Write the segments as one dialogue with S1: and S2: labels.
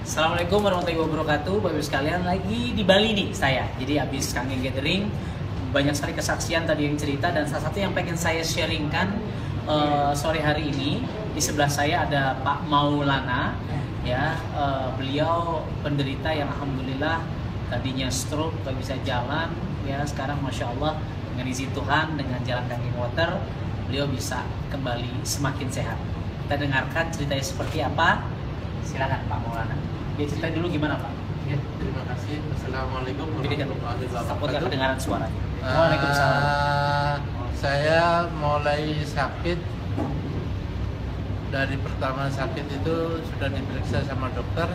S1: Assalamualaikum warahmatullahi wabarakatuh, Bapak Ibu sekalian. Lagi di Bali nih saya. Jadi habis Kangen Gathering, banyak sekali kesaksian tadi yang cerita, dan salah satu yang pengen saya sharingkan sore hari ini. Di sebelah saya ada Pak Maulana, ya. Beliau penderita yang alhamdulillah tadinya stroke, gak bisa jalan, ya. Sekarang masya Allah dengan izin Tuhan, dengan jalan kaki water, beliau bisa kembali semakin sehat. Kita dengarkan ceritanya seperti apa. Silakan Pak Maulana. Ya, ceritain dulu gimana Pak?
S2: Ya, terima kasih. Assalamualaikum warahmatullahi
S1: Takut gak
S2: wabarakatuh.
S1: kedengaran suaranya. Waalaikumsalam.
S2: Saya mulai sakit dari pertama sakit itu sudah diperiksa sama dokter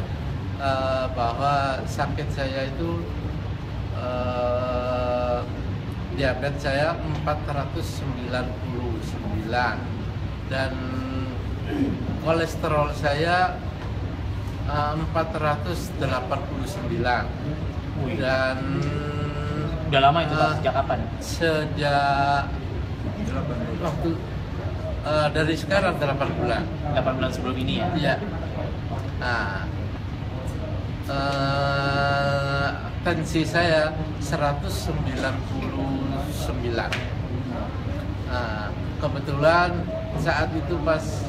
S2: bahwa sakit saya itu diabetes saya 499 dan kolesterol saya 489 dan
S1: Udah lama itu Pak? Sejak kapan?
S2: sejak waktu dari sekarang 8 bulan.
S1: 8 bulan sebelum ini ya?
S2: Iya. Nah, tensi saya 199. Nah, kebetulan saat itu pas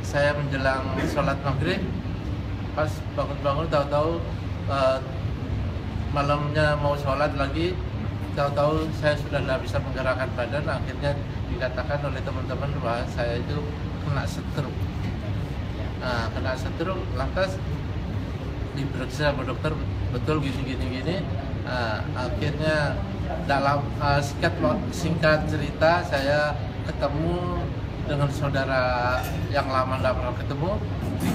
S2: saya menjelang sholat maghrib, pas bangun-bangun tahu-tahu malamnya mau sholat lagi, tahu-tahu saya sudah tidak bisa menggerakkan badan. Akhirnya dikatakan oleh teman-teman bahwa saya itu kena stroke. Nah, kena stroke, lantas diperiksa sama dokter, betul gini. Akhirnya dalam singkat cerita, saya ketemu dengan saudara yang lama tidak pernah ketemu,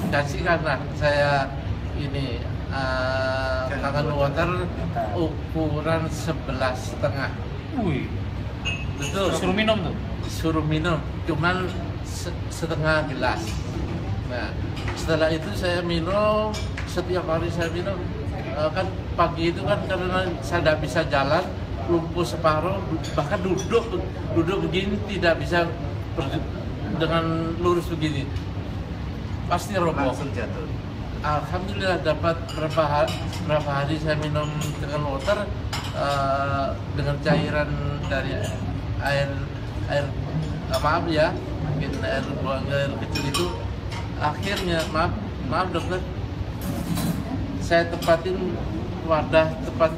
S2: dikasih karena saya ini Kangen water ukuran 11,5.
S1: Wih,
S2: Betul.
S1: suruh minum tuh?
S2: Suruh minum, cuman setengah gelas. Nah, setelah itu saya minum, setiap hari saya minum. Kan pagi itu kan karena saya tidak bisa jalan, lumpuh separuh, bahkan duduk begini tidak bisa dengan lurus begini, pasti roboh.
S3: Langsung jatuh.
S2: Alhamdulillah dapat berapa hari saya minum dengan water dengan cairan dari air maaf ya, mungkin air buang air kecil itu. Akhirnya maaf dokter, saya tempatin wadah tepat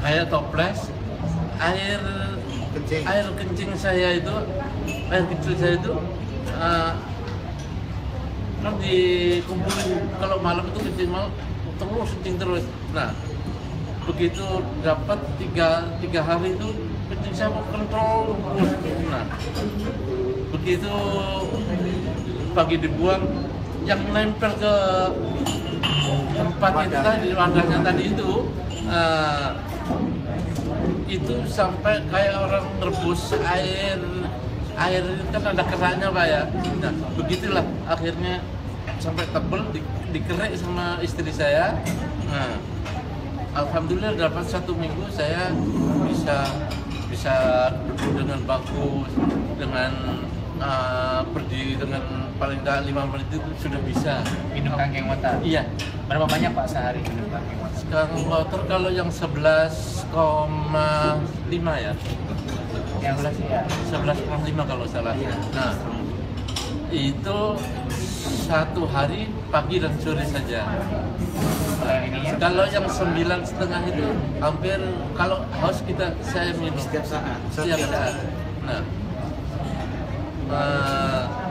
S2: kayak toples, air kencing saya itu, air kecil saya itu kan dikumpulin. Kalau malam itu kencing terus. Nah, begitu dapat tiga hari itu kencing saya kental. Nah, begitu pagi dibuang, yang nempel ke tempat itu tadi, wadahnya tadi itu sampai kayak orang rebus air kan ada kerannya Pak ya. Nah, begitulah akhirnya sampai tebel dikerek sama istri saya. Nah, alhamdulillah dapat 1 minggu saya bisa duduk dengan bagus, dengan berdiri dengan paling tidak 5 menit itu sudah bisa.
S1: Minum Kangen water?
S2: Iya.
S1: Berapa banyak Pak sehari minum Kangen water?
S2: Sekarang water kalau yang 11,5 ya.
S1: Yang belas ya?
S2: 11,5 kalau salah.
S1: Iya.
S2: Nah, itu 1 hari pagi dan sore saja. Kalau yang 9,5 itu hampir, kalau haus saya minum
S3: Setiap saat.
S2: Nah,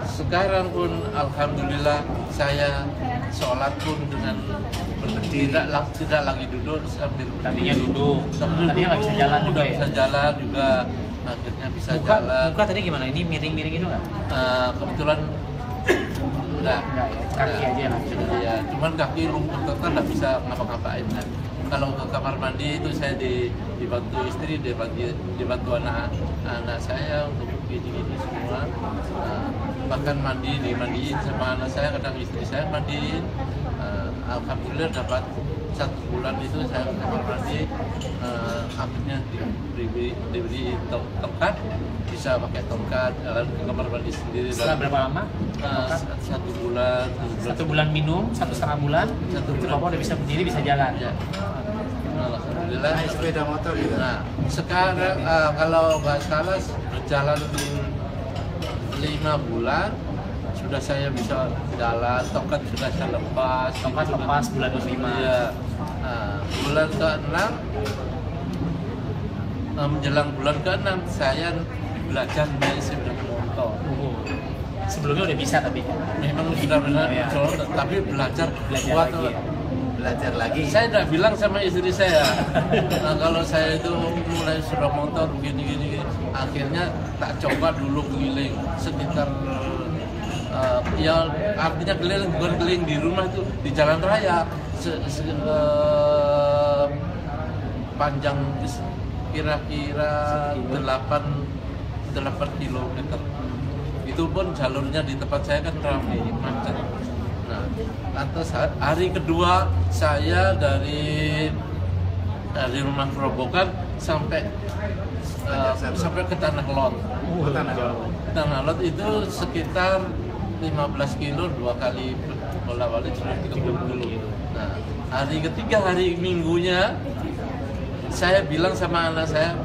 S2: sekarang pun alhamdulillah saya sholat pun dengan berdiri, tidak lagi duduk sambil
S1: Tadinya duduk, tadinya nggak bisa jalan juga ya?
S2: Bisa jalan juga, akhirnya bisa jalan.
S1: Muka tadi gimana? Ini miring-miring itu nggak?
S2: Kebetulan enggak
S1: Enggak ya? Kaki aja yang bisa.
S2: ya, cuman kaki lumpuh total, nggak bisa ngapa-ngapain. Nah, kalau ke kamar mandi itu saya dibantu istri, dibantu anak saya untuk gini-gini semua. Bahkan dimandiin sama anak saya, kadang istri saya mandiin. Alhamdulillah dapat 1 bulan itu saya kamar mandi, akhirnya diberi tongkat, bisa pakai tongkat jalan ke kamar mandi sendiri.
S1: Setelah berapa lama?
S2: 1 bulan.
S1: 1 bulan minum, 1,5 bulan.
S2: 1
S1: Itu
S2: bulan.
S1: Bapak udah bisa berdiri, bisa jalan.
S2: Ya. Alhamdulillah.
S3: Naik sepeda motor gitu.
S2: Nah, sekarang kalau nggak salah berjalan 5 bulan sudah saya bisa jalan, tongkat sudah saya lepas.
S1: Tongkat
S2: gitu.
S1: lepas bulan ke-5.
S2: Iya. Nah, bulan ke-6 menjelang bulan ke-6 saya belajar naik sepeda motor.
S1: Sebelumnya udah bisa tapi kan?
S2: Memang sudah benar,
S1: Iya.
S2: tapi belajar
S1: Belajar lagi ya?
S3: Belajar lagi.
S2: Saya udah bilang sama istri saya, kalau saya itu mulai sudah motor gini, akhirnya tak coba dulu keliling sekitar, ya artinya keliling bukan keliling di rumah, itu di jalan raya, panjang kira-kira 8 kilometer. Itu pun jalurnya di tempat saya kan ramai macet. Nah, lantas hari kedua saya dari rumah Kerobokan sampai ke Tanah Lot. Tanah Lot itu sekitar 15 kilo, 2 kali bolak-balik sudah 30 kilo. Nah, hari ketiga, hari Minggunya, saya bilang sama anak saya,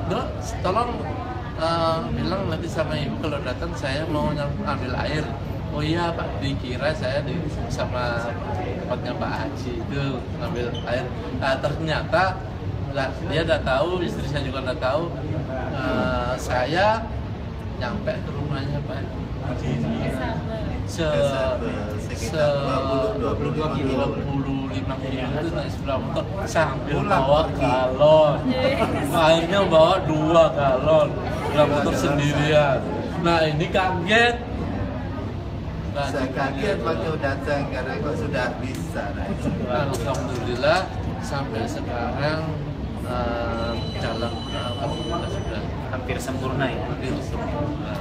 S2: Dok, tolong bilang nanti sama ibu kalau datang saya mau ambil air. Oh iya Pak, dikira saya sama tempatnya Pak Haji itu ngambil air. Nah, ternyata dia udah tahu, istri saya juga udah tahu. Saya nyampe ke rumahnya Pak Haji. 25 kilo itu naik sepeda motor sambil bawa galon. Akhirnya bawa 2 galon sepeda motor sendirian. Nah ini kaget.
S3: Saya kaget waktu datang karena kok sudah bisa naik.
S2: Alhamdulillah sampai sekarang jalan alhamdulillah sudah
S1: Hampir sempurna ya?
S2: hampir sempurna.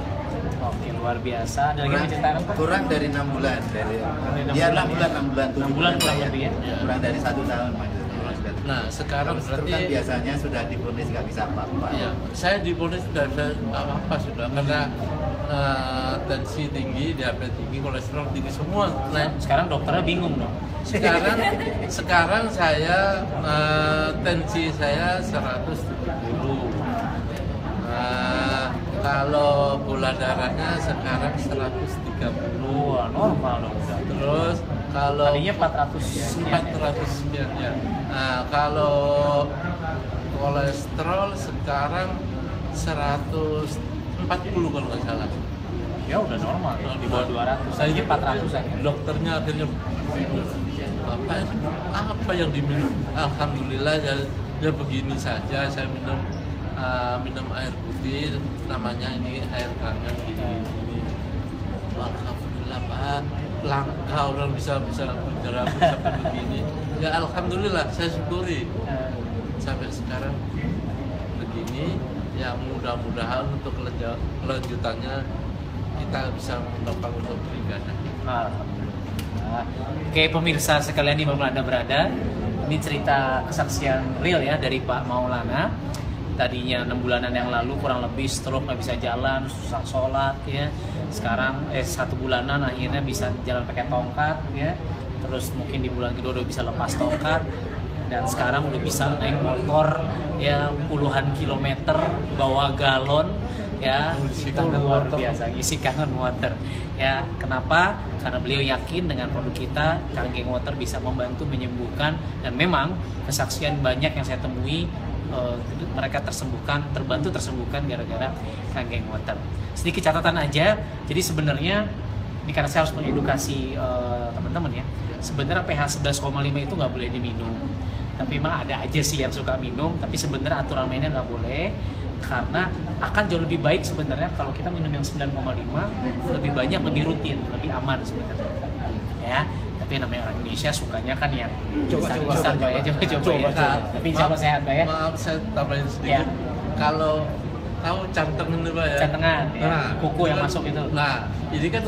S1: Oke, luar biasa. Ada lagi yang menceritakan Pak?
S3: Kurang dari 6 bulan dari ya 6 bulan
S1: 6 bulan kurang lebih ya?
S3: Kurang dari 1 tahun Mas.
S2: Nah sekarang
S3: Terus kan
S2: berarti
S3: biasanya sudah divonis nggak bisa apa-apa.
S2: ya, saya diponis sudah apa sudah karena tensi tinggi, diabetes tinggi, kolesterol tinggi semua. Nah,
S1: Sekarang dokternya bingung dong.
S2: sekarang saya tensi saya 170. Kalau gula darahnya sekarang 130.
S1: Wah, normal dong udah.
S2: Terus kalau
S1: Tadinya 400
S2: 400 sekian ya. Nah, kalau kolesterol sekarang 140 kalau nggak salah.
S1: Ya udah normal, di bawah 200. Tadinya 400 aja.
S2: Dokternya akhirnya Bapak apa yang diminum? Alhamdulillah ya begini saja, saya minum air putih, namanya ini air hangat gini. Alhamdulillah Pak, langka orang bisa bergerak sampai begini. Ya alhamdulillah, saya syukuri sampai sekarang begini. Ya mudah-mudahan untuk kelanjutannya kita bisa menopang untuk beribadah.
S1: Alhamdulillah. Oke pemirsa sekalian dimanapun Anda berada, ini cerita kesaksian real ya dari Pak Maulana. Tadinya 6 bulanan yang lalu kurang lebih stroke, nggak bisa jalan, susah sholat ya. Sekarang 1 bulanan akhirnya bisa jalan pakai tongkat ya. Terus mungkin di bulan kedua udah bisa lepas tongkat. Dan sekarang udah bisa naik motor ya puluhan kilometer, bawa galon ya, kangen luar biasa, isi kangen water ya. Kenapa? Karena beliau yakin dengan produk kita Kangen Water bisa membantu menyembuhkan, dan memang kesaksian banyak yang saya temui mereka terbantu tersembuhkan gara-gara Kangen Water. Sedikit catatan aja, jadi sebenarnya ini karena saya harus mengedukasi teman-teman ya, sebenarnya pH 11,5 itu nggak boleh diminum. Tapi memang ada aja sih yang suka minum, tapi sebenarnya aturan mainnya nggak boleh, karena akan jauh lebih baik sebenarnya kalau kita minum yang 9,5 lebih banyak, lebih rutin, lebih aman sebenarnya ya. Tapi namanya orang Indonesia sukanya kan yang instan Pak ya, coba ya. Tapi insya Allah sehat Pak ya.
S2: Maaf saya tambahin sedikit.
S1: Ya.
S2: Kalau tahu canteng itu Pak ya.
S1: Cantengan ya, kuku yang
S2: kan,
S1: masuk itu.
S2: Nah, ini kan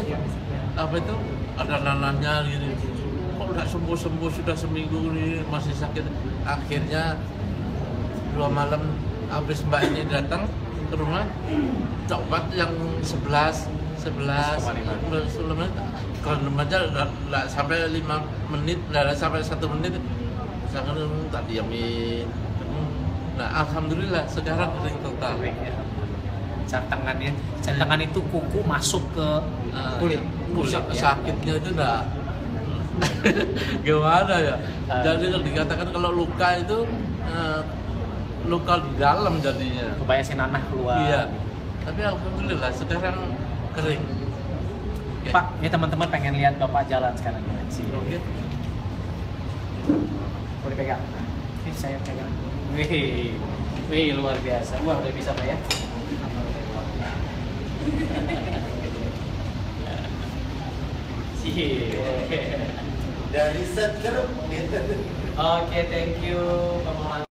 S2: apa itu ada nanahnya gitu. Kok udah sembuh sudah seminggu ini masih sakit. Akhirnya 2 malam habis mbak ini datang ke rumah, obat yang 11 menit, kalau aja nggak sampai 5 menit, nggak sampai 1 menit, sangat tak diamin. Nah alhamdulillah sekarang kering total.
S1: Centangan itu kuku masuk ke kulit ya?
S2: Sakitnya itu enggak gimana ya. Jadi dikatakan kalau luka itu luka di dalam jadinya.
S1: Kebanyakan si nanah keluar.
S2: Iya. Tapi alhamdulillah sekarang kering.
S1: Pak, ini teman-teman pengen lihat Bapak jalan sekarang.
S2: Oke.
S1: Boleh pegang. Ini saya pegang. Wih, luar biasa. Wah, udah bisa Pak ya.
S3: Dari setruk gitu.
S1: Oke, thank you Pak Muhammad.